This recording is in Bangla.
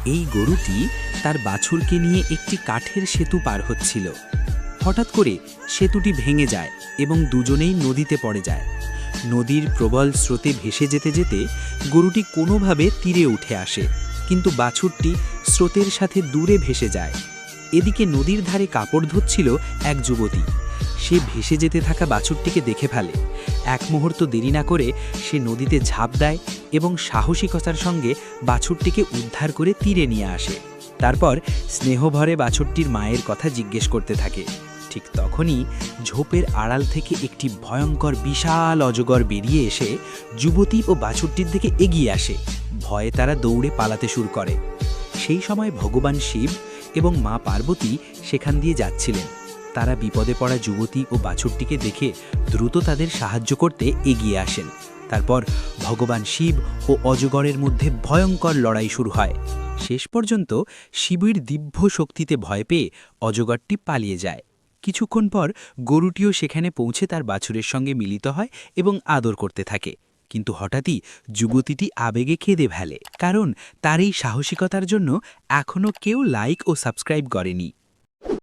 এই গরুটি তার বাছুরকে নিয়ে একটি কাঠের সেতু পার হচ্ছিল। হঠাৎ করে সেতুটি ভেঙে যায় এবং দুজনেই নদীতে পড়ে যায়। নদীর প্রবল স্রোতে ভেসে যেতে যেতে গরুটি কোনোভাবে তীরে উঠে আসে, কিন্তু বাছুরটি স্রোতের সাথে দূরে ভেসে যায়। এদিকে নদীর ধারে কাপড় ধুচ্ছিল এক যুবতী। সে ভেসে যেতে থাকা বাছুরটিকে দেখে ফেলে। এক মুহূর্ত দেরি না করে সে নদীতে ঝাঁপ দেয় এবং সাহসিকতার সঙ্গে বাছুরটিকে উদ্ধার করে তীরে নিয়ে আসে। তারপর স্নেহভরে বাছুরটির মায়ের কথা জিজ্ঞেস করতে থাকে। ঠিক তখনই ঝোপের আড়াল থেকে একটি ভয়ঙ্কর বিশাল অজগর বেরিয়ে এসে যুবতী ও বাছুরটির দিকে এগিয়ে আসে। ভয়ে তারা দৌড়ে পালাতে শুরু করে। সেই সময় ভগবান শিব এবং মা পার্বতী সেখান দিয়ে যাচ্ছিলেন। তারা বিপদে পড়া যুবতী ও বাছুরটিকে দেখে দ্রুত তাদের সাহায্য করতে এগিয়ে আসেন। তারপর ভগবান শিব ও অজগরের মধ্যে ভয়ঙ্কর লড়াই শুরু হয়। শেষ পর্যন্ত শিবের দিব্য শক্তিতে ভয় পেয়ে অজগরটি পালিয়ে যায়। কিছুক্ষণ পর গরুটিও সেখানে পৌঁছে তার বাছুরের সঙ্গে মিলিত হয় এবং আদর করতে থাকে। কিন্তু হঠাৎই যুবতীটি আবেগে কেঁদে ফেলে, কারণ তার এই সাহসিকতার জন্য এখনও কেউ লাইক ও সাবস্ক্রাইব করেনি।